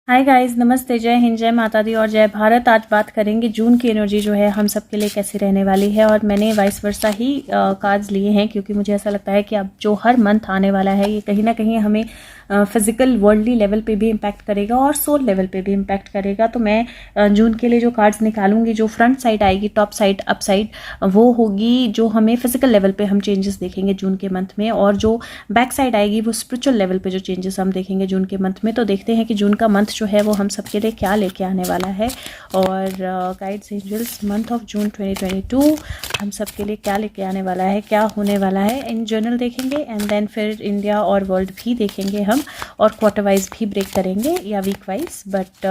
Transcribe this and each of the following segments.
Hi guys, नमस्ते, जय हिंद, जय माता दी और जय भारत। आज बात करेंगे जून की एनर्जी जो है हम सब के लिए कैसी रहने वाली है। और मैंने वाइस वर्सा ही कार्ड्स लिए हैं क्योंकि मुझे ऐसा लगता है कि अब जो हर मंथ आने वाला है ये कहीं ना कहीं हमें फिजिकल वर्ल्डली लेवल पे भी इम्पैक्ट करेगा और सोल लेवल पे भी इम्पैक्ट करेगा। तो मैं जून के लिए जो कार्ड्स निकालूंगी, जो फ्रंट साइड आएगी, टॉप साइड, अप साइड, वो होगी जो हमें फिजिकल लेवल पे हम चेंजेस देखेंगे जून के मंथ में। और जो बैक साइड आएगी वो स्पिरिचुअल लेवल पे जो चेंजेस हम देखेंगे जून के मंथ में। तो देखते हैं कि जून का मंथ जो है वो हम सबके लिए क्या लेके आने वाला है। और guides angels, month of June 2022 हम सबके लिए क्या लेके आने वाला है, क्या होने वाला है, इन जनरल देखेंगे एंड देन फिर इंडिया और वर्ल्ड भी देखेंगे हम, और क्वार्टर वाइज भी ब्रेक करेंगे या week wise. But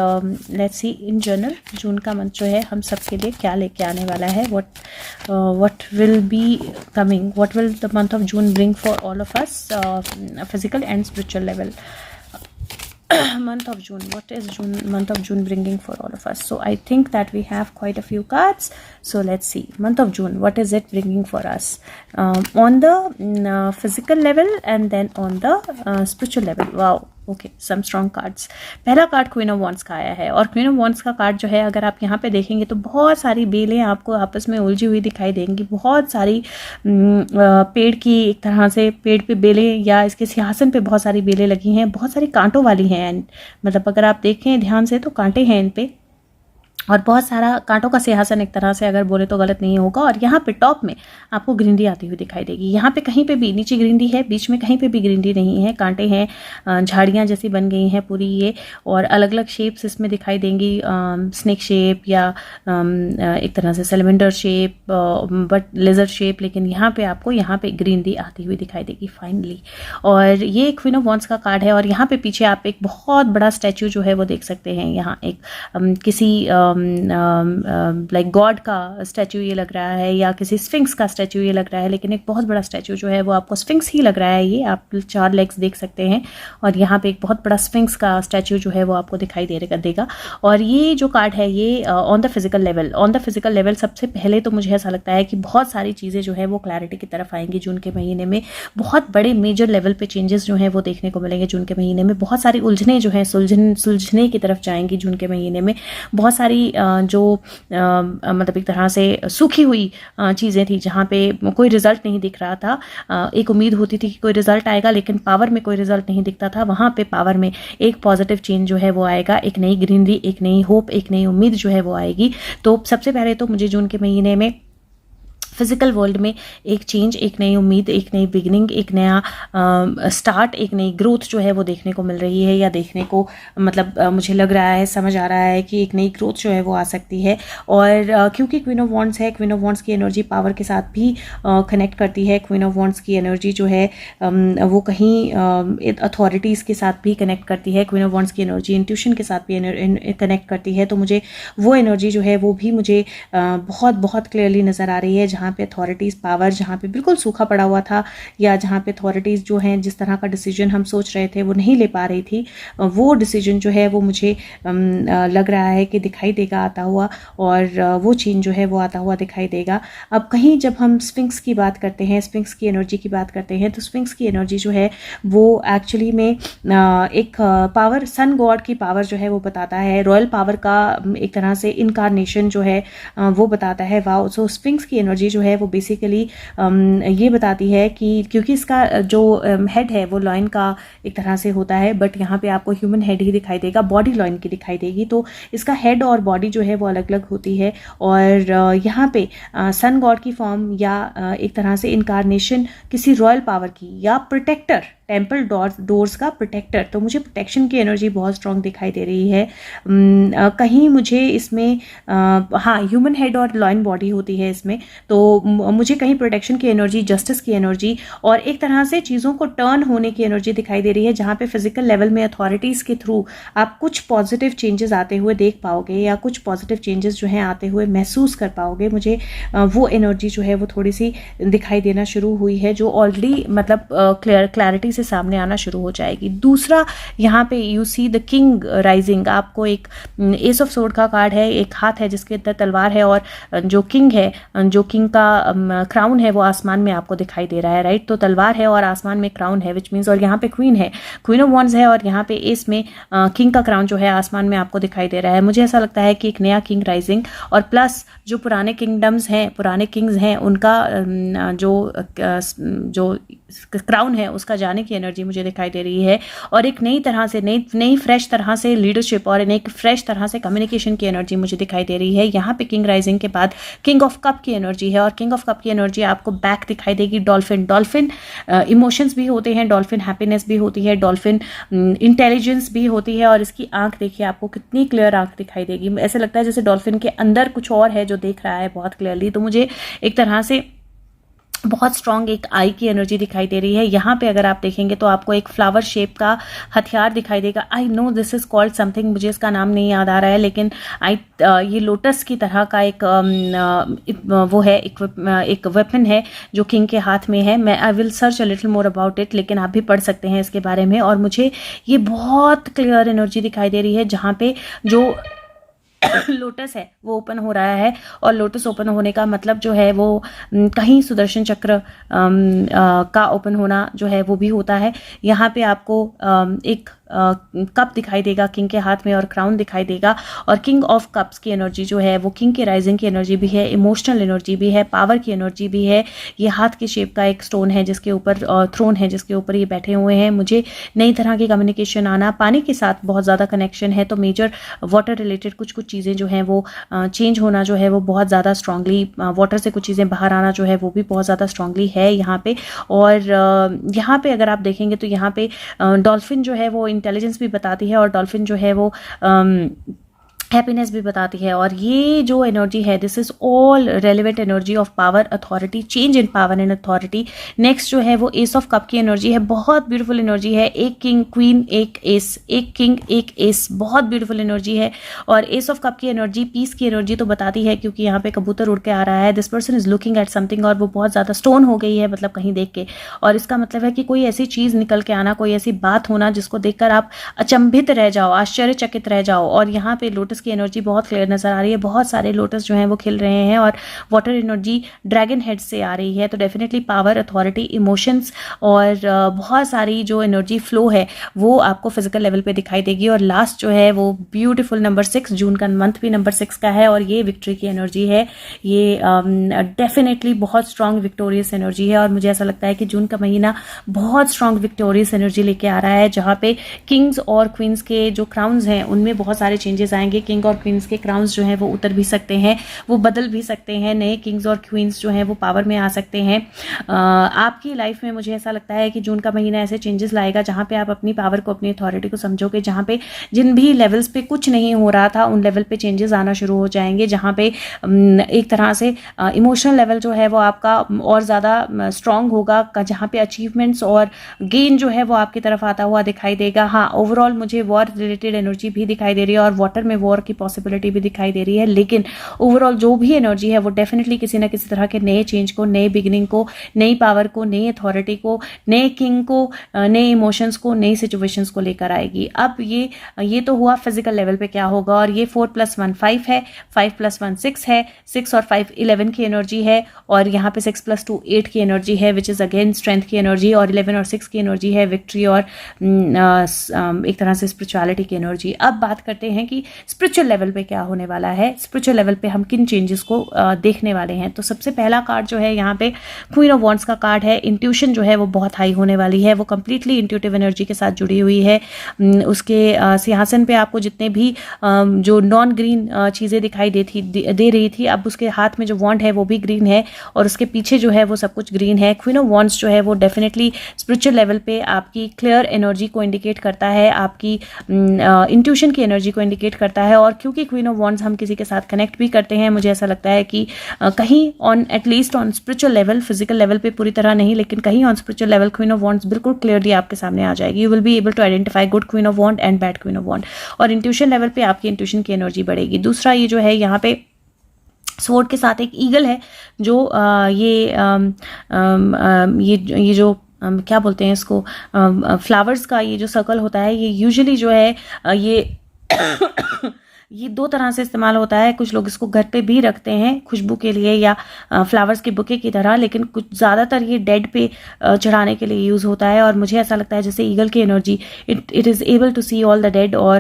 let's see in general June का मंथ जो है हम सबके लिए क्या लेके आने वाला है। what will be coming, what will the month of June bring for all of us, physical and spiritual level. Month of June, what is month of June bringing for all of us? So I think that we have quite a few cards, so let's see month of June, what is it bringing for us, on the physical level and then on the spiritual level. Wow, okay, some strong cards. पहला card queen of wands का आया है और queen of wands का card जो है अगर आप यहाँ पे देखेंगे तो बहुत सारी बेलें आपको आपस में उलझी हुई दिखाई देंगी। बहुत सारी पेड़ की, एक तरह से पेड़ पे बेलें या इसके सिंहासन पे बहुत सारी बेलें लगी हैं, बहुत सारी कांटों वाली हैं। मतलब अगर आप देखें ध्यान से तो कांटे हैं इन पे, और बहुत सारा कांटों का सिंहासन एक तरह से अगर बोले तो गलत नहीं होगा। और यहाँ पे टॉप में आपको ग्रीनरी आती हुई दिखाई देगी। यहाँ पे कहीं पे भी नीचे ग्रीनरी है, बीच में कहीं पे भी ग्रीनरी नहीं है, कांटे हैं, झाड़ियाँ जैसी बन गई हैं पूरी ये, और अलग अलग शेप्स इसमें दिखाई देंगी, स्नेक शेप या एक तरह से cylinder shape, but laser shape, लेकिन यहाँ पे आपको यहाँ पे ग्रीनरी आती हुई दिखाई देगी फाइनली। और ये क्वीन ऑफ वॉन्ड्स का कार्ड है और यहाँ पे पीछे आप एक बहुत बड़ा स्टैचू जो है वो देख सकते हैं। यहाँ एक किसी लाइक गॉड का स्टैचू ये लग रहा है या किसी स्फिंक्स का स्टैचू ये लग रहा है, लेकिन एक बहुत बड़ा स्टैचू जो है वो आपको स्फिंक्स ही लग रहा है। ये आप 4 लेग्स देख सकते हैं और यहाँ पे एक बहुत बड़ा स्फिंक्स का स्टैचू जो है वो आपको दिखाई देगा। और ये जो कार्ड है ये ऑन द फिजिकल लेवल सबसे पहले तो मुझे ऐसा लगता है कि बहुत सारी चीज़ें जो है वो क्लैरिटी की तरफ आएंगी जून के महीने में। बहुत बड़े मेजर लेवल पे चेंजेस जो हैं वो देखने को मिलेंगे जून के महीने में। बहुत सारी उलझने जो हैं सुलझने की तरफ जाएंगी जून के महीने में। बहुत सारी जो मतलब एक तरह से सूखी हुई चीज़ें थी जहाँ पे कोई रिजल्ट नहीं दिख रहा था, एक उम्मीद होती थी कि कोई रिजल्ट आएगा लेकिन पावर में कोई रिजल्ट नहीं दिखता था, वहाँ पे पावर में एक पॉजिटिव चेंज जो है वो आएगा, एक नई ग्रीनरी, एक नई होप, एक नई उम्मीद जो है वो आएगी। तो सबसे पहले तो मुझे जून के महीने में फिजिकल वर्ल्ड में एक चेंज, एक नई उम्मीद, एक नई बिगिनिंग, एक नया स्टार्ट, एक नई ग्रोथ जो है वो देखने को मिल रही है, या देखने को मतलब मुझे लग रहा है, समझ आ रहा है कि एक नई ग्रोथ जो है वो आ सकती है। और क्योंकि क्वीन ऑफ वॉन्ड्स है, क्वीन ऑफ वॉन्ड्स की एनर्जी पावर के साथ भी कनेक्ट करती है। क्वीन ऑफ वॉन्ड्स की एनर्जी जो है वो कहीं अथॉरिटीज़ के साथ भी कनेक्ट करती है। क्वीन ऑफ वॉन्ड्स की एनर्जी इंट्यूशन के साथ भी कनेक्ट करती है। तो मुझे वो एनर्जी जो है वो भी मुझे बहुत बहुत क्लियरली नज़र आ रही है, जहाँ पे अथॉरिटीज़ पावर, जहाँ पे बिल्कुल सूखा पड़ा हुआ था, या जहाँ पे अथॉरिटीज़ जो हैं जिस तरह का डिसीजन हम सोच रहे थे वो नहीं ले पा रही थी, वो डिसीजन जो है वो मुझे लग रहा है कि दिखाई देगा आता हुआ, और वो चेंज जो है वो आता हुआ दिखाई देगा। अब कहीं जब हम स्फिंक्स की बात करते हैं, स्फिंक्स की एनर्जी की बात करते हैं, तो स्फिंक्स की एनर्जी जो है वो एक्चुअली में एक पावर, सन गॉड की पावर जो है वो बताता है, रॉयल पावर का एक तरह से इनकारनेशन जो है वो बताता है। वाओ, सो स्फिंक्स की एनर्जी जो है वो बेसिकली ये बताती है कि क्योंकि इसका जो हेड है वो लॉइन का एक तरह से होता है, बट यहाँ पे आपको ह्यूमन हेड ही दिखाई देगा, बॉडी लॉइन की दिखाई देगी। तो इसका हेड और बॉडी जो है वो अलग अलग होती है। और यहाँ पे सन गॉड की फॉर्म या एक तरह से इनकारनेशन किसी रॉयल पावर की, या प्रोटेक्टर, टेम्पल डोर्स का प्रोटेक्टर। तो मुझे प्रोटेक्शन की एनर्जी बहुत स्ट्रांग दिखाई दे रही है। कहीं मुझे इसमें हाँ, ह्यूमन हेड और लॉइन बॉडी होती है इसमें, तो मुझे कहीं प्रोटेक्शन की एनर्जी, जस्टिस की एनर्जी, और एक तरह से चीज़ों को टर्न होने की एनर्जी दिखाई दे रही है, जहाँ पे फिजिकल लेवल में अथॉरिटीज़ के थ्रू आप कुछ पॉजिटिव चेंजेस आते हुए देख पाओगे, या कुछ पॉजिटिव चेंजेस जो हैं आते हुए महसूस कर पाओगे। मुझे वो एनर्जी जो है वो थोड़ी सी दिखाई देना शुरू हुई है, जो ऑलरेडी मतलब क्लैरिटी से से सामने आना शुरू हो जाएगी। दूसरा यहाँ पे you see the king rising, आपको एक एस ऑफ सोर्ड का कार्ड है, एक हाथ है जिसके अंदर तलवार है और जो किंग है, जो किंग का क्राउन है वो आसमान में आपको दिखाई दे रहा है, राइट। तो तलवार है और आसमान में क्राउन है, विच मीन्स, और यहाँ पे क्वीन है, क्वीन ऑफ वॉन्ड्स है और यहाँ पे एस में किंग का क्राउन जो है आसमान में आपको दिखाई दे रहा है। मुझे ऐसा लगता है कि एक नया किंग राइजिंग, और प्लस जो पुराने किंगडम्स हैं, पुराने किंग्स हैं, उनका जो क्राउन है उसका जाने की एनर्जी मुझे दिखाई दे रही है, और एक नई तरह से नई फ्रेश तरह से लीडरशिप और एक फ्रेश तरह से कम्युनिकेशन की एनर्जी मुझे दिखाई दे रही है। यहाँ पे किंग राइजिंग के बाद किंग ऑफ कप की एनर्जी है, और किंग ऑफ कप की एनर्जी आपको बैक दिखाई देगी डॉल्फिन। डॉल्फिन इमोशंस भी होते हैं, डॉल्फिन हैप्पीनेस भी होती है, डॉल्फिन इंटेलिजेंस भी होती है, और इसकी आंख देखिए आपको कितनी क्लियर आंख दिखाई देगी। ऐसे लगता है जैसे डॉल्फिन के अंदर कुछ और है जो देख रहा है बहुत क्लियरली। तो मुझे एक तरह से बहुत स्ट्रॉन्ग एक आई की एनर्जी दिखाई दे रही है। यहाँ पे अगर आप देखेंगे तो आपको एक फ्लावर शेप का हथियार दिखाई देगा। I know this is called something, मुझे इसका नाम नहीं याद आ रहा है, लेकिन ये लोटस की तरह का एक वो है, एक वेपन है जो किंग के हाथ में है। मैं I will search a little more about it, लेकिन आप भी पढ़ सकते हैं इसके बारे में। और मुझे ये बहुत क्लियर एनर्जी दिखाई दे रही है जहाँ पे जो लोटस है वो ओपन हो रहा है, और लोटस ओपन होने का मतलब जो है वो कहीं सुदर्शन चक्र का ओपन होना जो है वो भी होता है। यहाँ पे आपको एक कप दिखाई देगा किंग के हाथ में और क्राउन दिखाई देगा, और किंग ऑफ कप्स की एनर्जी जो है वो किंग के राइजिंग की एनर्जी भी है, इमोशनल एनर्जी भी है, पावर की एनर्जी भी है। ये हाथ की शेप का एक स्टोन है जिसके ऊपर थ्रोन है जिसके ऊपर ये बैठे हुए हैं। मुझे नई तरह की कम्युनिकेशन आना, पानी के साथ बहुत ज़्यादा कनेक्शन है, तो मेजर वाटर रिलेटेड कुछ चीज़ें जो हैं वो चेंज होना जो है वो बहुत ज़्यादा स्ट्रांगली, वाटर से कुछ चीज़ें बाहर आना जो है वो भी बहुत ज़्यादा स्ट्रांगली है यहाँ पे। और यहाँ पे अगर आप देखेंगे तो यहाँ पे डॉल्फिन जो है वो इंटेलिजेंस भी बताती है, और डॉल्फिन जो है वो हैप्पीनेस भी बताती है। और ये जो एनर्जी है, this is all relevant energy of power, authority, change in power and authority. Next जो है वो एस ऑफ कप की एनर्जी है, बहुत ब्यूटीफुल एनर्जी है। एक किंग क्वीन एक एस, एक किंग एक एस, बहुत ब्यूटीफुल एनर्जी है। और एस ऑफ कप की एनर्जी पीस की एनर्जी तो बताती है, क्योंकि यहाँ पे कबूतर उड़ के आ रहा है। This person is looking at something, और वो बहुत ज़्यादा स्टोन हो गई है मतलब कहीं देख के, और इसका मतलब है कि कोई ऐसी चीज़ निकल के आना, कोई ऐसी बात होना जिसको देखकर आप अचंभित रह जाओ, आश्चर्यचकित रह जाओ। और यहाँ पे लोटस की एनर्जी बहुत क्लियर नजर आ रही है, बहुत सारे लोटस जो हैं वो खिल रहे हैं, और वाटर एनर्जी ड्रैगन हेड से आ रही है। तो डेफिनेटली पावर, अथॉरिटी, इमोशंस और बहुत सारी जो एनर्जी फ्लो है वो आपको फिजिकल लेवल पे दिखाई देगी। और लास्ट जो है वो ब्यूटीफुल नंबर 6, जून का मंथ भी नंबर 6 का है, और ये विक्ट्री की एनर्जी है। ये डेफिनेटली बहुत स्ट्रांग विक्टोरियस एनर्जी है, और मुझे ऐसा लगता है कि जून का महीना बहुत स्ट्रांग विक्टोरियस एनर्जी लेके आ रहा है, जहाँ पे किंग्स और क्वींस के जो क्राउन्स हैं उनमें बहुत सारे चेंजेस आएंगे। किंग और क्वींस के क्राउन्स जो हैं वो उतर भी सकते हैं, वो बदल भी सकते हैं, नए किंग्स और क्वींस जो हैं वो पावर में आ सकते हैं। आपकी लाइफ में मुझे ऐसा लगता है कि जून का महीना ऐसे चेंजेस लाएगा जहाँ पे आप अपनी पावर को, अपनी अथॉरिटी को समझोगे, जहाँ पे जिन भी लेवल्स पे कुछ नहीं हो रहा था उन लेवल पे चेंजेस आना शुरू हो जाएंगे, जहाँ पे एक तरह से इमोशनल लेवल जो है वो आपका और ज़्यादा स्ट्रांग होगा, जहाँ पे अचीवमेंट्स और गेन जो है वो आपकी तरफ आता हुआ दिखाई देगा। हाँ, ओवरऑल मुझे वॉर रिलेटेड एनर्जी भी दिखाई दे रही है, और वाटर में वॉर की पॉसिबिलिटी भी दिखाई दे रही है, लेकिन ओवरऑल जो भी एनर्जी है वो डेफिनेटली किसी ना किसी तरह के नए चेंज को, नए बिगिनिंग को, नई पावर को, नई अथॉरिटी को, नए किंग को, नए इमोशंस को, नई सिचुएशंस को लेकर आएगी। अब ये तो हुआ फिजिकल लेवल पे क्या होगा। और ये 4 + 1 5 है, 5 + 1 6 है, 6 और 5 11 की एनर्जी है, और यहाँ पे 6 + 2 8 की एनर्जी है, विच इज अगेन स्ट्रेंथ की एनर्जी, और 11 और 6 की एनर्जी है विक्ट्री और एक तरह से स्पिरिचुअलिटी की एनर्जी। अब बात करते हैं कि स्पिरिचुअल लेवल पे क्या होने वाला है, स्पिरिचुअल लेवल पे हम किन चेंजेस को देखने वाले हैं। तो सबसे पहला कार्ड जो है यहाँ पे क्वीन ऑफ वॉन्ड्स का कार्ड है। इंट्यूशन जो है वो बहुत हाई होने वाली है, वो कंप्लीटली इंट्यूटिव एनर्जी के साथ जुड़ी हुई है। उसके सिंहासन पे आपको जितने भी जो नॉन ग्रीन चीज़ें दिखाई दे रही थी, अब उसके हाथ में जो वॉन्ड है वो भी ग्रीन है, और उसके पीछे जो है वो सब कुछ ग्रीन है। क्वीन ऑफ वॉन्ड्स जो है वो डेफिनेटली स्पिरिचुअल लेवल पे आपकी क्लियर एनर्जी को इंडिकेट करता है, आपकी इंट्यूशन की एनर्जी को इंडिकेट करता है। और क्योंकि क्वीन ऑफ वॉन्ड्स हम किसी के साथ कनेक्ट भी करते हैं, मुझे ऐसा लगता है कि कहीं on at least on spiritual level, physical level पे पूरी तरह नहीं, लेकिन कहीं on spiritual level queen of wands बिल्कुल क्लियरली आपके सामने आ जाएगी। You will be able to identify good queen of wand and bad queen of wand, और इंट्यूशन लेवल पे आपकी इंट्यूशन की एनर्जी बढ़ेगी। दूसरा ये जो है यहाँ पे स्वॉर्ड के साथ एक ईगल है, जो ये जो क्या बोलते हैं इसको, फ्लावर्स का ये जो सर्कल होता है, ये यूजुअली जो है ये ये दो तरह से इस्तेमाल होता है। कुछ लोग इसको घर पे भी रखते हैं खुशबू के लिए या फ्लावर्स के बुके की तरह, लेकिन कुछ ज़्यादातर ये डेड पे चढ़ाने के लिए यूज़ होता है। और मुझे ऐसा लगता है जैसे ईगल की energy, it is able to see all the dead, और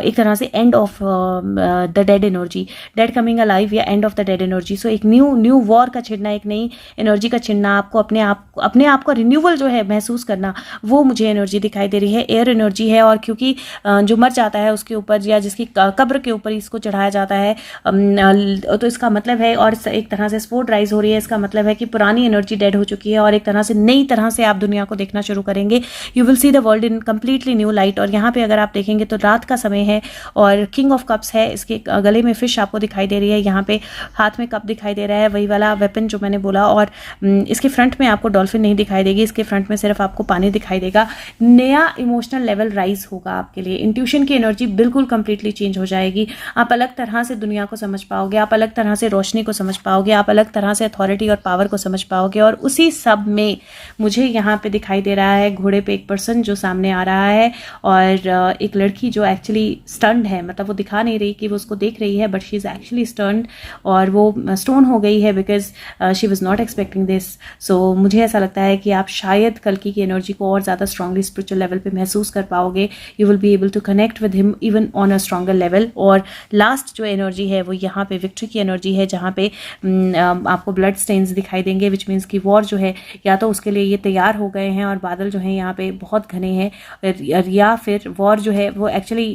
एक तरह से end of the dead energy, dead coming alive या end of the dead energy. So एक न्यू वॉर का छिड़ना, एक नई एनर्जी का छिड़ना, आपको अपने आप का रिन्यूअल जो है महसूस करना, वो मुझे एनर्जी दिखाई दे रही है। एयर एनर्जी है, और क्योंकि जो मर जाता है उसके ऊपर या जिसकी कब्र के ऊपर इसको चढ़ाया जाता है, तो इसका मतलब है, और एक तरह से स्पोर्ट राइज हो रही है, इसका मतलब है कि पुरानी एनर्जी डेड हो चुकी है और एक तरह से नई तरह से आप दुनिया को देखना शुरू करेंगे। You will see the world in completely new light. और यहाँ पे अगर आप देखेंगे तो रात का समय है और किंग ऑफ कप्स है, इसके गले में फिश आपको दिखाई दे रही है, यहाँ पे हाथ में कप दिखाई दे रहा है, वही वाला वेपन जो मैंने बोला। और इसके फ्रंट में आपको डॉल्फिन नहीं दिखाई देगी, इसके फ्रंट में सिर्फ आपको पानी दिखाई देगा। नया इमोशनल लेवल राइज होगा आपके लिए, इंट्यूशन की एनर्जी बिल्कुल कंप्लीटली चेंज हो जाएगी। आप अलग तरह से दुनिया को समझ पाओगे, आप अलग तरह से रोशनी को समझ पाओगे, आप अलग तरह से अथॉरिटी और पावर को समझ पाओगे। और उसी सब में मुझे यहाँ पे दिखाई दे रहा है घोड़े पे एक पर्सन जो सामने आ रहा है, और एक लड़की जो एक्चुअली स्टन्ड है, मतलब वो दिखा नहीं रही कि वो उसको देख रही है, but she is actually stunned, और वो स्टोन हो गई है because she was not expecting this. So मुझे ऐसा लगता है कि आप शायद कल्कि की एनर्जी को और ज़्यादा स्ट्रांगली स्पिरिचुअल लेवल पे महसूस कर पाओगे। You will be able to connect with him even on a stronger level. और लास्ट जो एनर्जी है वो यहाँ पे विक्ट्री की एनर्जी है, जहाँ पे आपको ब्लड स्टेन्स दिखाई देंगे, विच मीन्स कि वॉर जो है या तो उसके लिए ये तैयार हो गए हैं और बादल जो है यहाँ पे बहुत घने हैं, या फिर वॉर जो है वो एक्चुअली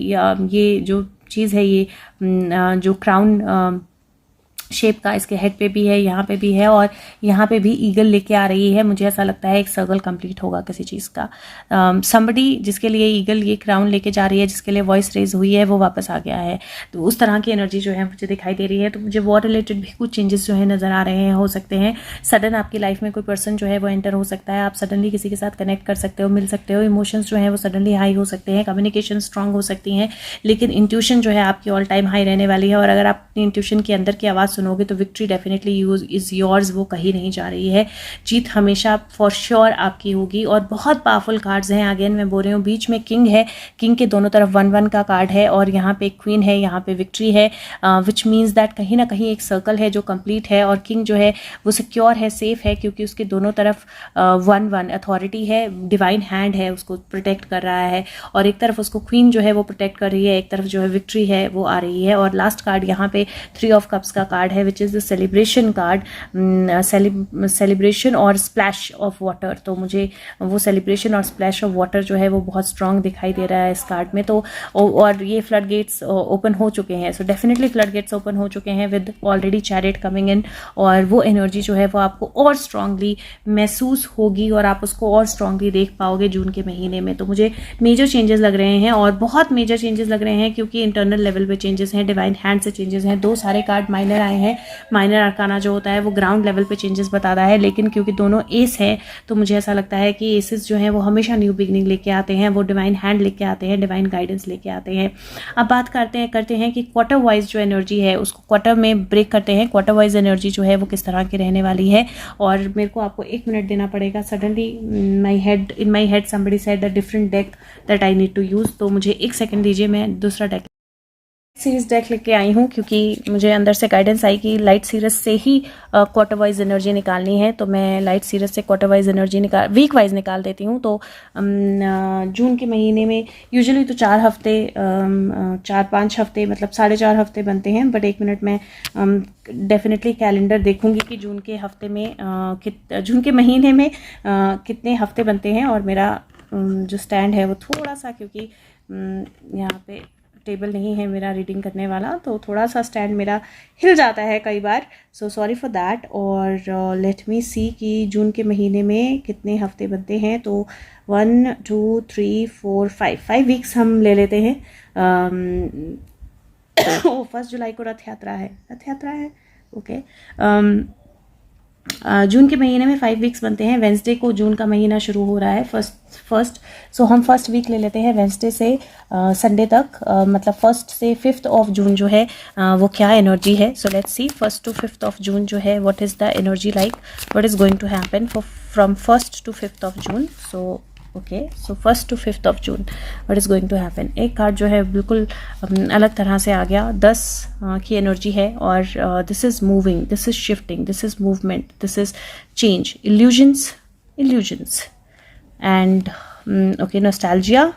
ये जो चीज़ है, ये जो क्राउन शेप का इसके हेड पे भी है, यहाँ पे भी है, और यहाँ पे भी ईगल लेके आ रही है। मुझे ऐसा लगता है एक सर्कल कंप्लीट होगा किसी चीज़ का। समबडी जिसके लिए ईगल ये क्राउन लेके जा रही है, जिसके लिए वॉइस रेज हुई है, वो वापस आ गया है। तो उस तरह की एनर्जी जो है मुझे दिखाई दे रही है। तो मुझे वॉर रिलेटेड भी कुछ चेंजेस जो है नज़र आ रहे हैं, हो सकते हैं सडन आपकी लाइफ में कोई पर्सन जो है वो एंटर हो सकता है, आप सडनली किसी के साथ कनेक्ट कर सकते हो, मिल सकते हो, इमोशंस जो है वो सडनली हाई हो सकते हैं, कम्युनिकेशन स्ट्रांग हो सकती हैं, लेकिन इंट्यूशन जो है आपकी ऑल टाइम हाई रहने वाली है। और अगर आप अपनी इंट्यूशन के अंदर की आवाज़ सुनोगे तो विक्ट्री डेफिनेटली इज योर्स, वो कहीं नहीं जा रही है, जीत हमेशा फॉर श्योर आपकी होगी। और बहुत पावरफुल कार्ड्स हैं, अगेन मैं बोल रही हूँ, बीच में किंग है, किंग के दोनों तरफ 1-1 का कार्ड है, और यहाँ पे क्वीन है, यहाँ पे विक्ट्री है, विच मीन्स दैट कहीं ना कहीं एक सर्कल है जो कंप्लीट है। और किंग जो है वो सिक्योर है, सेफ है, क्योंकि उसके दोनों तरफ 1-1 अथॉरिटी है, डिवाइन हैंड है, उसको प्रोटेक्ट कर रहा है। और एक तरफ उसको क्वीन जो है वो प्रोटेक्ट कर रही है, एक तरफ जो है विक्ट्री है वो आ रही है। और लास्ट कार्ड यहाँ पे 3 ऑफ कप्स का कार्ड है, which is the celebration card, celebration और स्प्लैश ऑफ वाटर। तो मुझे वो सेलिब्रेशन और स्प्लैश ऑफ वाटर जो है वो बहुत स्ट्रांग दिखाई दे रहा है इस कार्ड में। तो और ये फ्लड गेट्स ओपन हो चुके हैं, so definitely flood gates open हो चुके हैं with already chariot coming in, और वो एनर्जी जो है वो आपको और स्ट्रांगली महसूस होगी और आप उसको और स्ट्रांगली देख पाओगे जून के महीने में। तो मुझे मेजर चेंजेस लग रहे हैं, और बहुत मेजर चेंजेस लग रहे हैं, क्योंकि इंटरनल लेवल पे चेंजेस हैं, डिवाइन हैंड से चेंजेस हैं। 2 सारे कार्ड माइनर आए हैं, माइनर आर्काना जो होता है वो ग्राउंड लेवल पे चेंजेस बताता है, लेकिन क्योंकि दोनों एस हैं तो मुझे ऐसा लगता है कि एसेस जो हैं वो हमेशा न्यू बिगनिंग लेके आते हैं, वो डिवाइन हैंड लेके आते हैं, डिवाइन गाइडेंस लेके आते हैं। अब बात करते हैं कि क्वार्टर वाइज जो एनर्जी है उसको क्वार्टर में ब्रेक करते हैं, क्वार्टर वाइज एनर्जी जो है वो किस तरह की रहने वाली है। और मेरे को आपको 1 मिनट देना पड़ेगा। Suddenly in my head somebody said a different deck that I need to use, तो मुझे 1 सेकेंड दीजिए, मैं दूसरा डेक सीरीज डेक लेके आई हूँ, क्योंकि मुझे अंदर से गाइडेंस आई कि लाइट सीरीज से ही क्वार्टर वाइज एनर्जी निकालनी है। तो मैं लाइट सीरीज से quarter wise energy week wise निकाल देती हूँ। तो जून के महीने में यूजुअली तो 4 हफ्ते 4-5 हफ्ते, मतलब 4.5 हफ्ते बनते हैं, बट 1 मिनट में डेफिनेटली कैलेंडर देखूंगी कि जून के महीने में कितने हफ्ते बनते हैं। और मेरा जो स्टैंड है वो थोड़ा सा, क्योंकि यहाँ पे टेबल नहीं है मेरा रीडिंग करने वाला, तो थोड़ा सा स्टैंड मेरा हिल जाता है कई बार, सो सॉरी फॉर दैट। और लेट मी सी कि जून के महीने में कितने हफ्ते बनते हैं। तो 1 2 3 4 5 वीक्स हम ले लेते हैं। 1 जुलाई को रथ यात्रा है, ओके। जून के महीने में 5 वीक्स बनते हैं। वेंसडे को जून का महीना शुरू हो रहा है, फर्स्ट। सो हम फर्स्ट वीक ले लेते हैं वेंसडे से संडे तक, मतलब 1 से 5 ऑफ जून जो है वो क्या एनर्जी है। So let's see 1 to 5 of June जो है, what is the energy like, what is going to happen from 1 to 5 of June. So okay, so 1 to 5 of June what is going to happen. एक card जो है बिल्कुल अलग तरह से आ गया, 10 की एनर्जी है, और this is moving, this is shifting, this is movement, this is change, illusions and okay, nostalgia,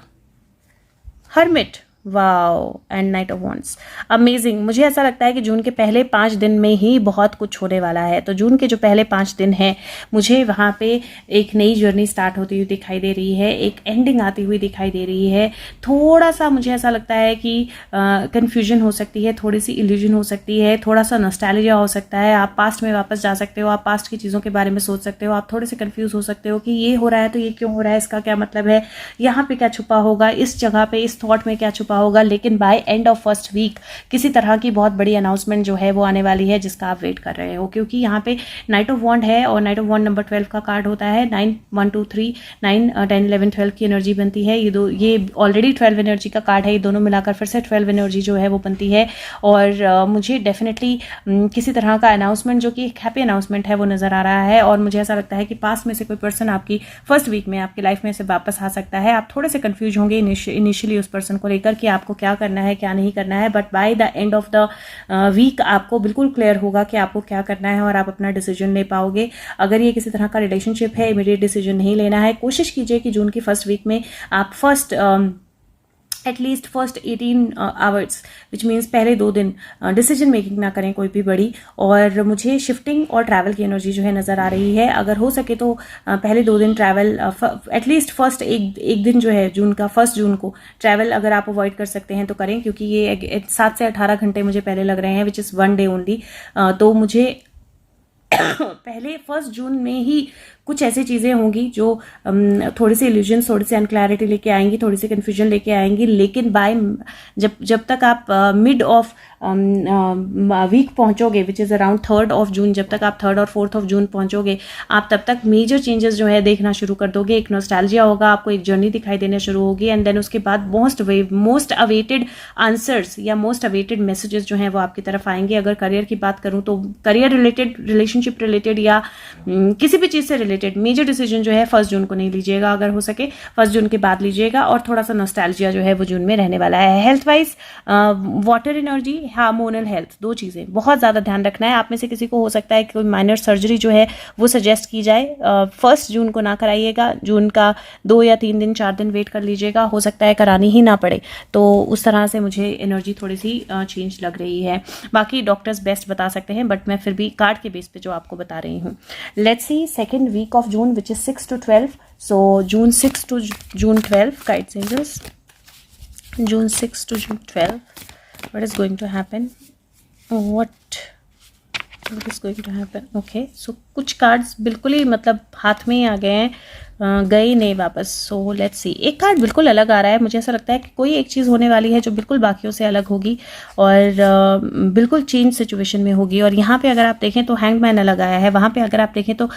hermit, wow, and night of wands. Amazing. मुझे ऐसा लगता है कि जून के पहले 5 दिन में ही बहुत कुछ होने वाला है। तो जून के जो पहले 5 दिन हैं, मुझे वहाँ पे एक नई जर्नी स्टार्ट होती हुई दिखाई दे रही है, एक एंडिंग आती हुई दिखाई दे रही है। थोड़ा सा मुझे ऐसा लगता है कि कन्फ्यूजन हो सकती है, थोड़ी सी इल्यूजन हो सकती है, थोड़ा सा नॉस्टैल्जिया हो सकता है। आप पास्ट में वापस जा सकते हो, आप पास्ट की चीज़ों के बारे में सोच सकते हो, आप थोड़े से कन्फ्यूज हो सकते हो कि ये हो रहा है तो ये क्यों हो रहा है, इसका क्या मतलब है, यहाँ पे क्या छुपा होगा, इस जगह पे इस थॉट में क्या छुपा होगा। लेकिन by end of first week किसी तरह की बहुत बड़ी अनाउंसमेंट जो है वो आने वाली है, जिसका आप वेट कर रहे हो, क्योंकि यहाँ पे नाइट ऑफ वॉन्ड है, और नाइट ऑफ वॉन्ड नंबर 12 का कार्ड होता है। 9 1 2 3 9 10 11 12 की एनर्जी बनती है। ये ऑलरेडी 12 एनर्जी का कार्ड है, ये दोनों मिलाकर फिर से 12 एनर्जी जो है वो बनती है। और मुझे डेफिनेटली किसी तरह का अनाउंसमेंट जो कि एक हैप्पी अनाउंसमेंट है वो नजर आ रहा है। और मुझे ऐसा लगता है कि पास में से कोई पर्सन आपकी फर्स्ट वीक में आपकी लाइफ में से वापस आ सकता है। आप थोड़े से कंफ्यूज होंगे इनिशियली उस पर्सन को लेकर कि आपको क्या करना है क्या नहीं करना है, but by the end of the week आपको बिल्कुल क्लियर होगा कि आपको क्या करना है और आप अपना डिसीजन ले पाओगे। अगर ये किसी तरह का रिलेशनशिप है, इमीडिएट डिसीजन नहीं लेना है। कोशिश कीजिए कि जून की फर्स्ट वीक में आप at least first 18 hours which means पहले 2 दिन डिसीजन मेकिंग ना करें कोई भी बड़ी। और मुझे शिफ्टिंग और ट्रैवल की एनर्जी जो है नज़र आ रही है। अगर हो सके तो पहले 2 दिन ट्रैवल, एटलीस्ट फर्स्ट एक दिन जो है जून का, 1 जून को ट्रैवल अगर आप अवॉइड कर सकते हैं तो करें, क्योंकि ये 7 से 18 घंटे मुझे पहले लग रहे हैं, विच इज़ 1 डे ओनली। तो मुझे पहले 1 जून में ही कुछ ऐसी चीज़ें होंगी जो थोड़ी सी इल्यूजन, थोड़ी सी अनक्लैरिटी लेके आएंगी, थोड़ी सी कन्फ्यूजन लेके आएंगी। लेकिन बाय जब तक आप मिड ऑफ वीक पहुंचोगे, which is around 3 of June, जब तक आप 3 और 4 ऑफ जून पहुंचोगे, आप तब तक मेजर चेंजेस जो है देखना शुरू कर दोगे। एक नॉस्टैल्जिया होगा, आपको एक जर्नी दिखाई देना शुरू होगी, एंड देन उसके बाद मोस्ट अवेटेड आंसर्स या मोस्ट अवेटेड मैसेजेस जो हैं वो आपकी तरफ आएंगे। अगर करियर की बात करूँ तो करियर रिलेटेड, रिलेशनशिप रिलेटेड या किसी भी चीज़ से रिलेटेड मेजर डिसीजन जो है 1 जून को नहीं लीजिएगा, अगर हो सके 1 जून के बाद लीजिएगा। और थोड़ा सा नॉस्टैल्जिया जो है वो जून में रहने वाला है। Health wise, water energy, hormonal health, 2 चीज़ें बहुत ज़्यादा ध्यान रखना है। आप में से किसी को हो सकता है कि कोई माइनर सर्जरी जो है वो सजेस्ट की जाए, 1 जून को ना कराइएगा, जून का 2 या 3 दिन 4 दिन वेट कर लीजिएगा, हो सकता है करानी ही ना पड़े। तो उस तरह से मुझे एनर्जी थोड़ी सी चेंज लग रही है। बाकी डॉक्टर्स बेस्ट बता सकते हैं, बट मैं फिर भी कार्ड के बेस पे जो आपको बता रही हूँ। Let's see second week of June, which is 6 to 12. So June 6 to June 12, guides angels. June 6 to June 12. What is going to happen? What is going to happen? Okay, so कुछ cards बिल्कुल ही मतलब हाथ में ही आ गए हैं, गए नहीं वापस। सो लेट्स सी, एक कार्ड बिल्कुल अलग आ रहा है। मुझे ऐसा लगता है कि कोई एक चीज़ होने वाली है जो बिल्कुल बाकियों से अलग होगी और बिल्कुल चेंज सिचुएशन में होगी। और यहाँ पे अगर आप देखें तो हैंगमैन अलग आया है, वहाँ पे अगर आप देखें तो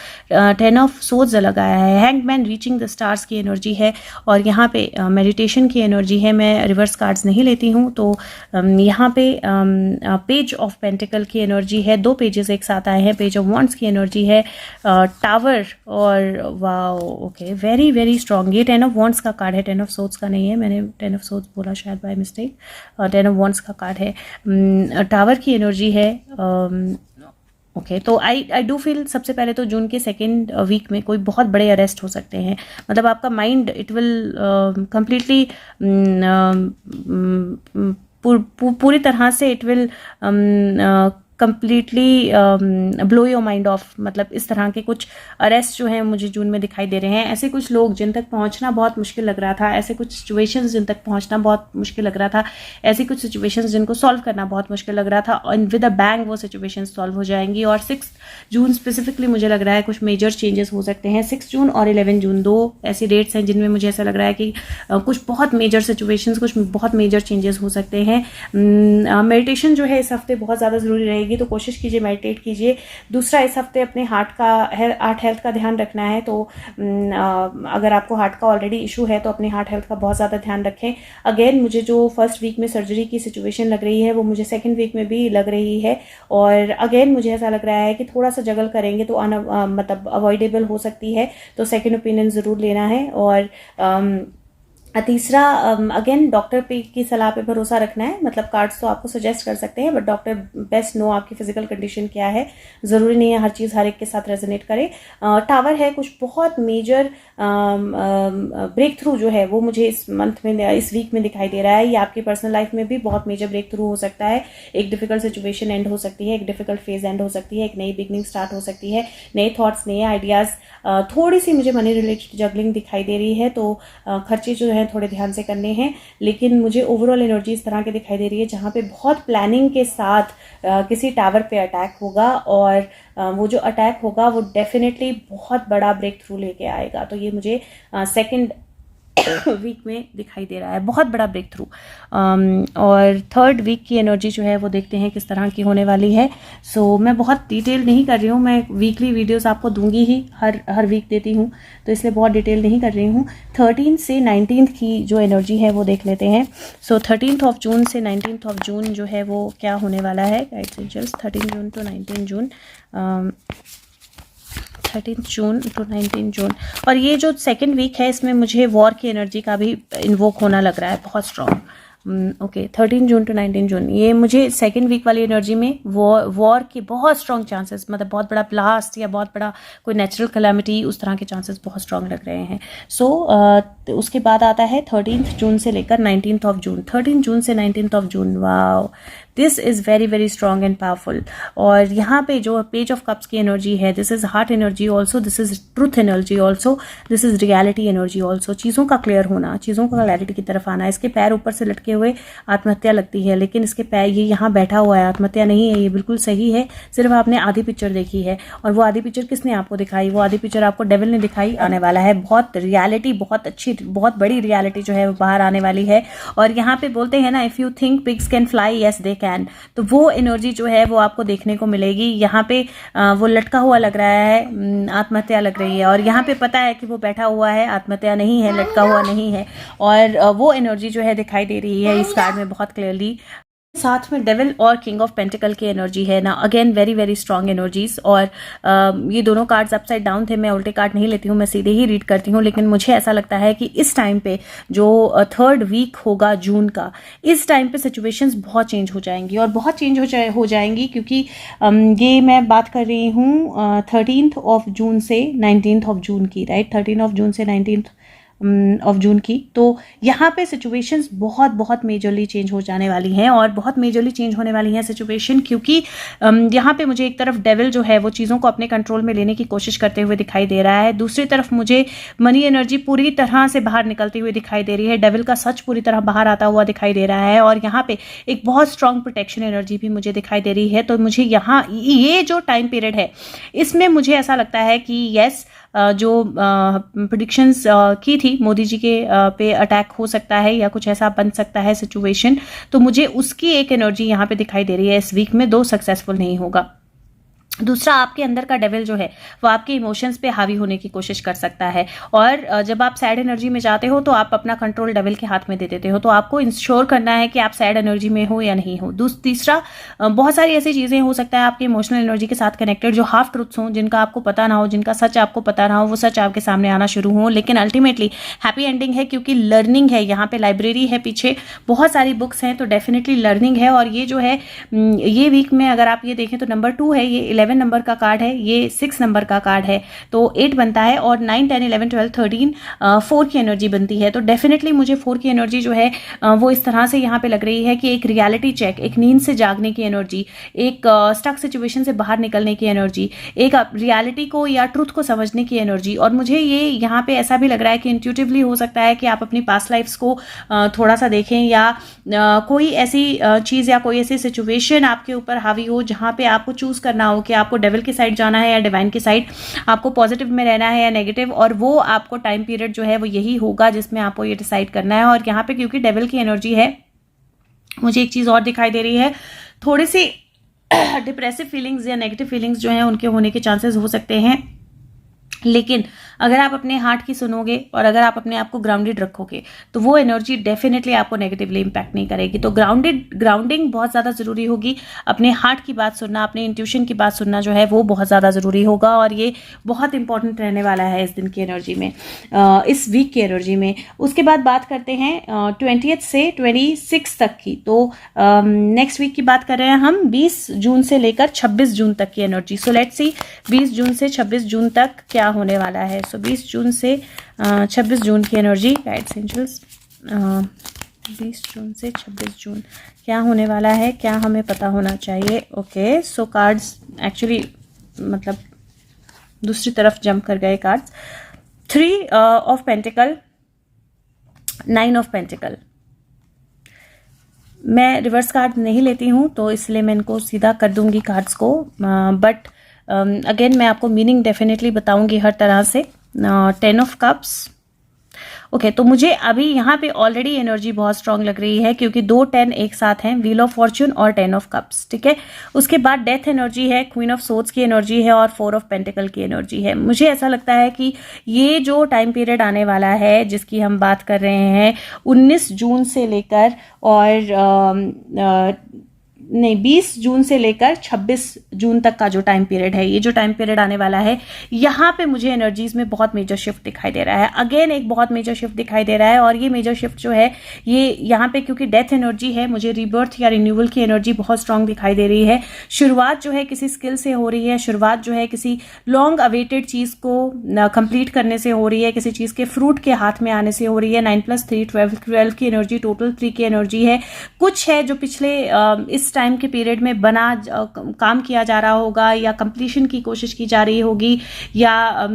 10 ऑफ सोर्ड्स अलग आया है। हैंगमैन रीचिंग द स्टार्स की एनर्जी है, और यहाँ पे मेडिटेशन की एनर्जी है। मैं रिवर्स कार्ड्स नहीं लेती हूँ, तो यहाँ पे पेज ऑफ पेंटिकल की एनर्जी है। 2 पेजेस एक साथ आए हैं। पेज ऑफ वॉन्ड्स की एनर्जी है, टावर और wow, okay, very very strong. ये 10 ऑफ वॉन्ड्स का कार्ड है, 10 ऑफ सोर्ड्स का नहीं है। मैंने 10 ऑफ सोर्ड्स बोला शायद बाय मिस्टेक। 10 ऑफ वॉन्ड्स का कार्ड है। टावर की एनर्जी है। ओके, तो आई डू फील सबसे पहले तो जून के 2nd वीक में कोई बहुत बड़े अरेस्ट हो सकते हैं। मतलब आपका माइंड इट विल कंप्लीटली पूरी तरह से it will completely blow your mind of. मतलब इस तरह के कुछ अरेस्ट जो हैं मुझे जून में दिखाई दे रहे हैं। ऐसे कुछ लोग जिन तक पहुंचना बहुत मुश्किल लग रहा था, ऐसे कुछ सिचुएशंस जिन तक पहुंचना बहुत मुश्किल लग रहा था, ऐसी कुछ सिचुएशंस जिनको सॉल्व करना बहुत मुश्किल लग रहा था, एंड विद अ बैंग वो सिचुएशंस सॉल्व हो जाएंगी। और 6 जून स्पेसिफिकली मुझे लग रहा है कुछ मेजर चेंजेस हो सकते हैं। 6 जून और 11 जून 2 ऐसी डेट्स हैं जिनमें मुझे ऐसा लग रहा है कि कुछ बहुत मेजर सिचुएशंस, कुछ बहुत मेजर चेंजेस हो सकते हैं। मेडिटेशन जो है इस हफ्ते बहुत ज़्यादा ज़रूरी रहेगी। लगेगी तो कोशिश कीजिए मेडिटेट कीजिए। दूसरा, इस हफ्ते अपने हार्ट हेल्थ का ध्यान रखना है। तो अगर आपको हार्ट का ऑलरेडी इशू है तो अपने हार्ट हेल्थ का बहुत ज़्यादा ध्यान रखें। अगेन, मुझे जो फर्स्ट वीक में सर्जरी की सिचुएशन लग रही है वो मुझे सेकेंड वीक में भी लग रही है, और अगेन मुझे ऐसा लग रहा है कि थोड़ा सा जगल करेंगे तो मतलब अवॉइडेबल हो सकती है। तो सेकेंड ओपिनियन ज़रूर लेना है। और तीसरा, अगेन डॉक्टर की सलाह पे भरोसा रखना है। मतलब कार्ड्स तो आपको सजेस्ट कर सकते हैं, बट डॉक्टर बेस्ट नो आपकी फिजिकल कंडीशन क्या है। ज़रूरी नहीं है हर चीज़ हर एक के साथ रेजोनेट करे। टावर है, कुछ बहुत मेजर ब्रेक थ्रू जो है वो मुझे इस वीक में दिखाई दे रहा है। ये आपकी पर्सनल लाइफ में भी बहुत मेजर ब्रेक थ्रू हो सकता है। एक डिफिकल्ट सिचुएशन एंड हो सकती है, एक डिफिकल्ट फेज एंड हो सकती है, एक नई बिगनिंग स्टार्ट हो सकती है, नए थॉट्स, नए आइडियाज़। थोड़ी सी मुझे मनी रिलेटेड जगलिंग दिखाई दे रही है, तो खर्चे जो है थोड़े ध्यान से करने हैं। लेकिन मुझे ओवरऑल एनर्जी इस तरह की दिखाई दे रही है जहाँ पे बहुत प्लानिंग के साथ किसी टावर पे अटैक होगा, और वो जो अटैक होगा वो डेफिनेटली बहुत बड़ा ब्रेक थ्रू लेके आएगा। तो ये मुझे सेकंड वीक में दिखाई दे रहा है, बहुत बड़ा ब्रेक थ्रू। और थर्ड वीक की एनर्जी जो है वो देखते हैं किस तरह की होने वाली है। सो मैं बहुत डिटेल नहीं कर रही हूँ, मैं वीकली वीडियोस आपको दूंगी ही, हर वीक देती हूँ, तो इसलिए बहुत डिटेल नहीं कर रही हूँ। 13 से 19 की जो एनर्जी है वो देख लेते हैं। सो 13 ऑफ जून से 19 ऑफ जून जो है वो क्या होने वाला है। Guides angels, 13 June to 19 June, 13 June to 19 June. और ये जो सेकेंड वीक है इसमें मुझे वॉर की एनर्जी का भी इन्वोक होना लग रहा है, बहुत स्ट्रॉन्ग। ओके, 13 जून टू 19 जून, ये मुझे सेकेंड वीक वाली एनर्जी में वॉर के बहुत स्ट्रॉन्ग चांसेस, मतलब बहुत बड़ा ब्लास्ट या बहुत बड़ा कोई नेचुरल कैलामिटी, उस तरह के चांसेस बहुत स्ट्रॉन्ग लग रहे हैं। सो उसके बाद आता है 13 जून से लेकर 19 ऑफ जून। 13 जून से 19 of June, wow, this is very very strong and powerful. और यहाँ पे जो पेज ऑफ कप्स की एनर्जी है, this is heart energy also, this is truth energy also, this is reality energy also. चीज़ों का clear होना, चीज़ों का क्लैरिटी की तरफ आना। इसके पैर ऊपर से लटके हुए आत्महत्या लगती है, लेकिन इसके पैर, ये यहाँ बैठा हुआ है, आत्महत्या नहीं है, ये बिल्कुल सही है। सिर्फ आपने आधी पिक्चर देखी है, और वो आधी पिक्चर किसने आपको दिखाई? वो आधी पिक्चर आपको डेविल ने दिखाई। आने वाला है बहुत रियलिटी, बहुत अच्छी, बहुत बड़ी रियलिटी जो है वो बाहर आने वाली है। और यहाँ पे बोलते हैं ना, if you think pigs can fly, yes they can. तो वो एनर्जी जो है वो आपको देखने को मिलेगी। यहाँ पे वो लटका हुआ लग रहा है, आत्महत्या लग रही है, और यहाँ पे पता है कि वो बैठा हुआ है, आत्महत्या नहीं है, लटका हुआ नहीं है। और वो एनर्जी जो है दिखाई दे रही है इस कार्ड में बहुत क्लियरली। साथ में डेविल और किंग ऑफ पेंटिकल की एनर्जी है ना, again very very strong energies. और ये दोनों कार्ड्स अपसाइड डाउन थे, मैं उल्टे कार्ड नहीं लेती हूँ, मैं सीधे ही रीड करती हूँ। लेकिन मुझे ऐसा लगता है कि इस टाइम पे जो थर्ड वीक होगा जून का, इस टाइम पे सिचुएशंस बहुत चेंज हो जाएंगी, और बहुत चेंज हो जाएंगी, क्योंकि ये मैं बात कर रही हूँ 13 ऑफ जून से 19 ऑफ जून की, राइट, 13 ऑफ जून से 19 ऑफ जून की। तो यहाँ पे सिचुएशंस बहुत बहुत मेजरली चेंज हो जाने वाली हैं, और बहुत मेजरली चेंज होने वाली हैं सिचुएशन, क्योंकि यहाँ पे मुझे एक तरफ डेविल जो है वो चीज़ों को अपने कंट्रोल में लेने की कोशिश करते हुए दिखाई दे रहा है, दूसरी तरफ मुझे मनी एनर्जी पूरी तरह से बाहर निकलती हुई दिखाई दे रही है, डेविल का सच पूरी तरह बाहर आता हुआ दिखाई दे रहा है, और यहाँ पे एक बहुत स्ट्रॉन्ग प्रोटेक्शन एनर्जी भी मुझे दिखाई दे रही है। तो मुझे यहाँ ये जो टाइम पीरियड है इसमें मुझे ऐसा लगता है कि यस, जो प्रेडिक्शंस की थी मोदी जी के पे अटैक हो सकता है या कुछ ऐसा बन सकता है सिचुएशन, तो मुझे उसकी एक एनर्जी यहाँ पे दिखाई दे रही है इस वीक में, दो सक्सेसफुल नहीं होगा। दूसरा, आपके अंदर का डेविल जो है वो आपके इमोशंस पे हावी होने की कोशिश कर सकता है, और जब आप सैड एनर्जी में जाते हो तो आप अपना कंट्रोल डेविल के हाथ में दे देते हो। तो आपको इंश्योर करना है कि आप सैड एनर्जी में हो या नहीं हो। तीसरा, बहुत सारी ऐसी चीज़ें हो सकता है आपके इमोशनल एनर्जी के साथ कनेक्टेड जो हाफ ट्रुथ्स हों, जिनका आपको पता ना हो, जिनका सच आपको पता ना हो, वो सच आपके सामने आना शुरू हो। लेकिन अल्टीमेटली हैप्पी एंडिंग है, क्योंकि लर्निंग है, यहाँ पे लाइब्रेरी है, पीछे बहुत सारी बुक्स हैं, तो डेफिनेटली लर्निंग है। और ये जो है ये वीक में अगर आप ये देखें तो नंबर 2 है, ये 11 नंबर का कार्ड है, ये 6 नंबर का कार्ड है, तो 8 बनता है, और 9, 10, 11, 12, 13 4 की एनर्जी बनती है। तो डेफिनेटली मुझे 4 की एनर्जी जो है वो इस तरह से यहाँ पे लग रही है कि एक रियलिटी चेक, एक नींद से जागने की एनर्जी, एक स्टक सिचुएशन से बाहर निकलने की एनर्जी, एक रियलिटी को या ट्रूथ को समझने की एनर्जी। और मुझे ये यहाँ पे ऐसा भी लग रहा है कि इंट्यूटिवली हो सकता है कि आप अपनी पास्ट लाइफ्स को थोड़ा सा देखें, या कोई ऐसी चीज़ या कोई ऐसी सिचुएशन आपके ऊपर हावी हो जहाँ पे आपको चूज करना हो कि आपको डेविल की साइड जाना है या डिवाइन की साइड, आपको पॉजिटिव में रहना है या नेगेटिव। और वो आपको टाइम पीरियड जो है वो यही होगा जिसमें आपको ये डिसाइड करना है। और यहाँ पे क्योंकि डेविल की एनर्जी है, मुझे एक चीज़ और दिखाई दे रही है, थोड़ी सी डिप्रेसिव फीलिंग्स या नेगेटिव फीलिंग्स जो हैं उनके होने के चांसेस हो सकते हैं। लेकिन अगर आप अपने हार्ट की सुनोगे और अगर आप अपने आप को ग्राउंडेड रखोगे तो वो एनर्जी डेफिनेटली आपको नेगेटिवली इंपैक्ट नहीं करेगी। तो ग्राउंडिंग बहुत ज़्यादा ज़रूरी होगी। अपने हार्ट की बात सुनना, अपने इंट्यूशन की बात सुनना जो है वो बहुत ज़्यादा ज़रूरी होगा, और ये बहुत इंपॉर्टेंट रहने वाला है इस दिन की एनर्जी में, इस वीक की एनर्जी में। उसके बाद बात करते हैं 20th से 26 तक की। तो नेक्स्ट वीक की बात कर रहे हैं हम 20 जून से लेकर 26 जून तक की एनर्जी। सो लेट्स सी 20 जून से 26 जून तक क्या होने वाला है। सो 20 जून से 26 जून की एनर्जी, गाइड्स एंजल्स, 20 जून से 26 जून क्या होने वाला है, क्या हमें पता होना चाहिए। ओके, सो कार्ड्स एक्चुअली मतलब दूसरी तरफ जंप कर गए cards. 3 of pentacle, 9 of pentacle. मैं रिवर्स कार्ड नहीं लेती हूँ तो इसलिए मैं इनको सीधा कर दूंगी कार्ड्स को, बट अगेन मैं आपको मीनिंग डेफिनेटली बताऊंगी हर तरह से। 10 ऑफ कप्स। ओके, तो मुझे अभी यहाँ पे ऑलरेडी एनर्जी बहुत स्ट्रांग लग रही है क्योंकि 2 10 एक साथ हैं, व्हील ऑफ फॉर्च्यून और 10 ऑफ कप्स, ठीक है। उसके बाद डेथ एनर्जी है, क्वीन ऑफ सोर्ड्स की एनर्जी है और 4 ऑफ पेंटिकल की एनर्जी है। मुझे ऐसा लगता है कि ये जो टाइम पीरियड आने वाला है जिसकी हम बात कर रहे हैं 19 जून से लेकर और 20 जून से लेकर 26 जून तक का जो टाइम पीरियड है, ये जो टाइम पीरियड आने वाला है, यहाँ पे मुझे एनर्जीज में बहुत मेजर शिफ्ट दिखाई दे रहा है। अगेन एक बहुत मेजर शिफ्ट दिखाई दे रहा है, और ये मेजर शिफ्ट जो है ये यहाँ पे क्योंकि डेथ एनर्जी है, मुझे रीबर्थ या रिन्यूअल की एनर्जी बहुत स्ट्रांग दिखाई दे रही है। शुरुआत जो है किसी स्किल से हो रही है, शुरुआत जो है किसी लॉन्ग अवेटेड चीज को कंप्लीट करने से हो रही है, किसी चीज के फ्रूट के हाथ में आने से हो रही है। 9+3 12 की एनर्जी, टोटल 3 की एनर्जी है। कुछ है जो पिछले इस टाइम के पीरियड में काम किया जा रहा होगा या कंप्लीशन की कोशिश की जा रही होगी, या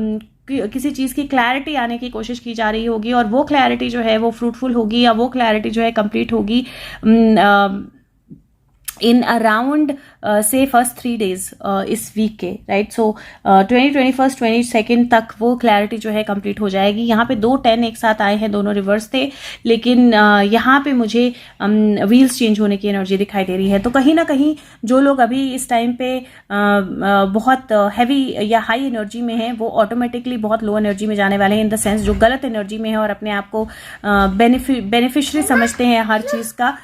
किसी चीज की क्लैरिटी आने की कोशिश की जा रही होगी, और वो क्लैरिटी जो है वो फ्रूटफुल होगी या वो क्लैरिटी जो है कंप्लीट होगी इन अराउंड से फर्स्ट 3 डेज इस वीक के, राइट। सो 21st 22nd तक वो क्लैरिटी जो है कंप्लीट हो जाएगी। यहाँ पे 2 10 एक साथ आए हैं, दोनों रिवर्स थे, लेकिन यहाँ पे मुझे व्हील्स चेंज होने की एनर्जी दिखाई दे रही है। तो कहीं ना कहीं जो लोग अभी इस टाइम पे बहुत हैवी या हाई एनर्जी में हैं वो ऑटोमेटिकली बहुत लो एनर्जी में जाने वाले हैं, इन द सेंस जो गलत एनर्जी में है और अपने आप को बेनिफिशियरी समझते हैं हर चीज का।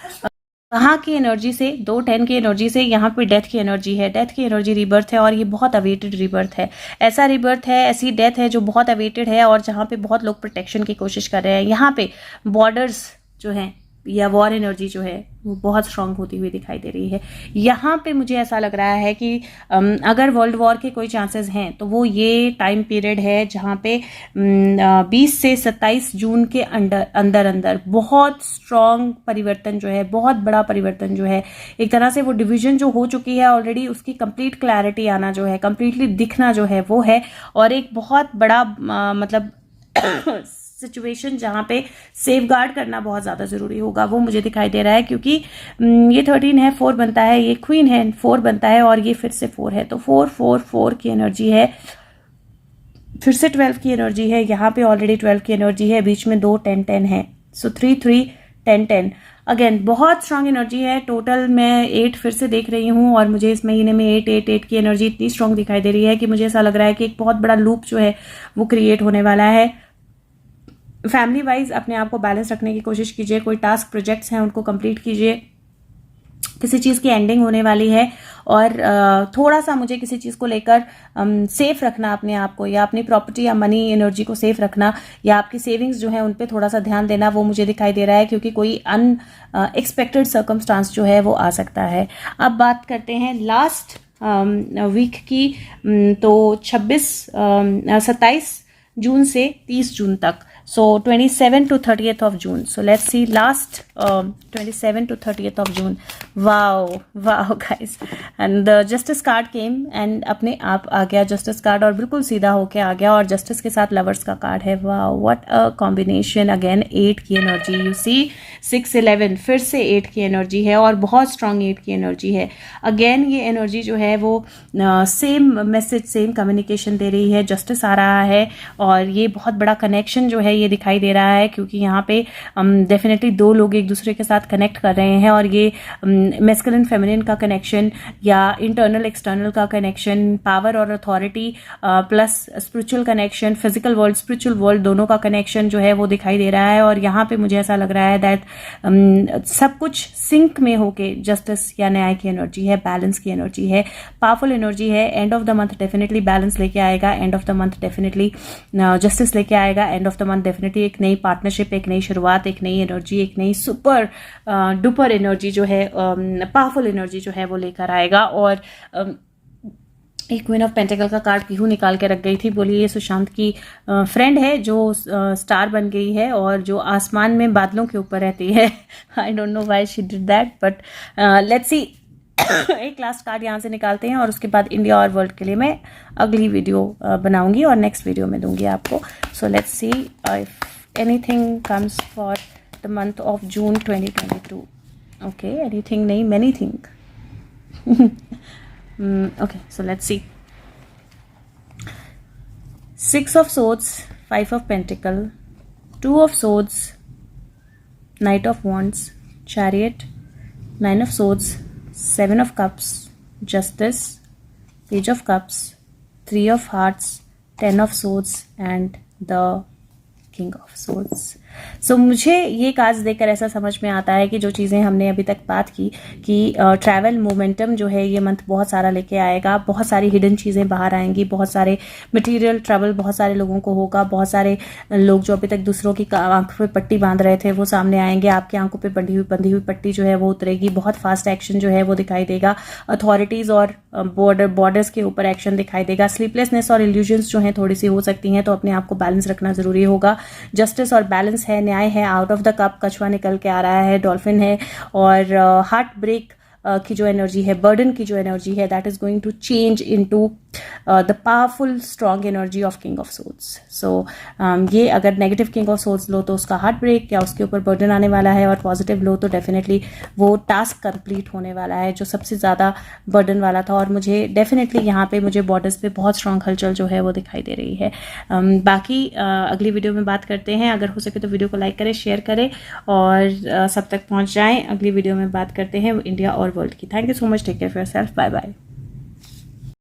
वहाँ की एनर्जी से 2 10 की एनर्जी से यहाँ पे डेथ की एनर्जी है। डेथ की एनर्जी रीबर्थ है, और ये बहुत अवेटेड रीबर्थ है। ऐसा रीबर्थ है, ऐसी डेथ है जो बहुत अवेटेड है और जहाँ पे बहुत लोग प्रोटेक्शन की कोशिश कर रहे हैं। यहाँ पे बॉर्डर्स जो हैं या वॉर एनर्जी जो है वो बहुत स्ट्रांग होती हुई दिखाई दे रही है। यहाँ पे मुझे ऐसा लग रहा है कि अगर वर्ल्ड वॉर के कोई चांसेस हैं तो वो ये टाइम पीरियड है जहाँ पे 20 से 27 जून के अंदर बहुत स्ट्रांग परिवर्तन जो है, बहुत बड़ा परिवर्तन जो है, एक तरह से वो डिवीजन जो हो चुकी है ऑलरेडी उसकी कंप्लीट क्लैरिटी आना जो है, कंप्लीटली दिखना जो है वो है। और एक बहुत बड़ा मतलब सिचुएशन जहाँ पे सेफ गार्ड करना बहुत ज़्यादा ज़रूरी होगा वो मुझे दिखाई दे रहा है, क्योंकि ये 13 है, 4 बनता है, ये क्वीन है, 4 बनता है, और ये फिर से 4 है, तो 4 4 4 की एनर्जी है। फिर से 12 की एनर्जी है, यहाँ पे ऑलरेडी 12 की एनर्जी है, बीच में 2 10 10 है। सो 3 3 10 10 अगेन बहुत स्ट्रांग एनर्जी है। टोटल मैं 8 फिर से देख रही हूँ, और मुझे इस महीने में 8 8 8 की एनर्जी इतनी स्ट्रांग दिखाई दे रही है कि मुझे ऐसा लग रहा है कि एक बहुत बड़ा लूप जो है वो क्रिएट होने वाला है। फैमिली वाइज अपने आप को बैलेंस रखने की कोशिश कीजिए, कोई टास्क प्रोजेक्ट्स हैं उनको कंप्लीट कीजिए, किसी चीज़ की एंडिंग होने वाली है, और थोड़ा सा मुझे किसी चीज़ को लेकर सेफ रखना अपने आप को, या अपनी प्रॉपर्टी या मनी एनर्जी को सेफ रखना, या आपकी सेविंग्स जो है उन पे थोड़ा सा ध्यान देना, वो मुझे दिखाई दे रहा है, क्योंकि कोई अनएक्सपेक्टेड सर्कमस्टांस जो है वो आ सकता है। अब बात करते हैं लास्ट वीक की, तो 27 जून से 30 जून तक, so 27 to 30th of June. So let's see last 27 to 30th of June. Wow guys, and the justice card came and अपने आप आ गया justice card, और बिल्कुल सीधा होके आ गया, और justice के साथ lovers का कार्ड है। wow, what a combination. Again 8 की एनर्जी, you see 6 11 फिर से 8 की एनर्जी है, और बहुत स्ट्रांग 8 की एनर्जी है। अगेन ये एनर्जी जो है वो सेम मैसेज, सेम कम्युनिकेशन दे रही है, जस्टिस आ रहा है, और ये बहुत बड़ा कनेक्शन जो है ये दिखाई दे रहा है, क्योंकि यहाँ पे डेफिनेटली 2 लोग एक दूसरे के साथ कनेक्ट कर रहे हैं, और ये मैस्कुलिन फेमिनिन का कनेक्शन या इंटरनल एक्सटर्नल का कनेक्शन, पावर और authority plus spiritual connection, physical world spiritual world दोनों का कनेक्शन जो है वो दिखाई दे रहा है। और यहाँ पे मुझे ऐसा लग रहा है दैट सब कुछ सिंक में होके जस्टिस या न्याय की एनर्जी है, बैलेंस की एनर्जी है, पावरफुल एनर्जी है। And of the month definitely balance लेके आएगा, and of the month definitely justice लेके आएगा, and of the month definitely एक नई पार्टनरशिप, एक नई शुरुआत, एक नई एनर्जी, एक नई सुपर डुपर एनर्जी जो है, पावरफुल एनर्जी जो है वो लेकर आएगा। और एक क्वीन ऑफ पेंटिकल का कार्ड पीहू निकाल के रख गई थी, बोली ये सुशांत की फ्रेंड है जो स्टार बन गई है और जो आसमान में बादलों के ऊपर रहती है। I don't know why she did that, but let's सी। एक लास्ट कार्ड यहाँ से निकालते हैं और उसके बाद इंडिया और वर्ल्ड के लिए मैं अगली वीडियो बनाऊंगी और नेक्स्ट वीडियो में दूंगी आपको। So let's see if anything comes for the month of June 2022। Okay, anything नहीं, many thing. Okay, so let's see. 6 of Swords, 5 of Pentacle, 2 of Swords, Knight of Wands, Chariot, 9 of Swords, 7 of Cups, Justice, Page of Cups, 3 of Hearts, 10 of Swords and the King of Swords. सो मुझे ये cards देखकर ऐसा समझ में आता है कि जो चीज़ें हमने अभी तक बात की कि ट्रैवल मोमेंटम जो है ये मंथ बहुत सारा लेके आएगा, बहुत सारी हिडन चीज़ें बाहर आएंगी, बहुत सारे मटेरियल ट्रबल बहुत सारे लोगों को होगा, बहुत सारे लोग जो अभी तक दूसरों की आंखों पे पट्टी बांध रहे थे वो सामने आएंगे, आपकी आंखों पे बंधी हुई पट्टी जो है वो उतरेगी, बहुत फास्ट एक्शन जो है वो दिखाई देगा, अथॉरिटीज़ और बॉर्डर्स के ऊपर एक्शन दिखाई देगा, स्लीपलेसनेस और इल्यूजन्स जो हैं थोड़ी सी हो सकती हैं, तो अपने आप को बैलेंस रखना जरूरी होगा। जस्टिस और बैलेंस है, न्याय है, आउट ऑफ द कप कछुआ निकल के आ रहा है, डॉल्फिन है, और हार्ट ब्रेक की जो एनर्जी है, बर्डन की जो एनर्जी है, that is going to change into the powerful strong energy of king of swords. So ये अगर नेगेटिव किंग ऑफ सोर्ड्स लो तो उसका हार्ट ब्रेक या उसके ऊपर बर्डन आने वाला है, और पॉजिटिव लो तो डेफिनेटली वो टास्क कंप्लीट होने वाला है जो सबसे ज़्यादा बर्डन वाला था। और मुझे डेफिनेटली यहाँ पे मुझे बॉर्डर्स पे बहुत स्ट्रॉन्ग हलचल जो है वो दिखाई दे रही है। बाकी अगली वीडियो में बात करते हैं। अगर हो सके तो वीडियो को लाइक करें, शेयर करें और सब तक पहुँच जाएँ। अगली वीडियो में बात करते हैं इंडिया और वर्ल्ड की। Thank you so much, take care of yourself, bye bye.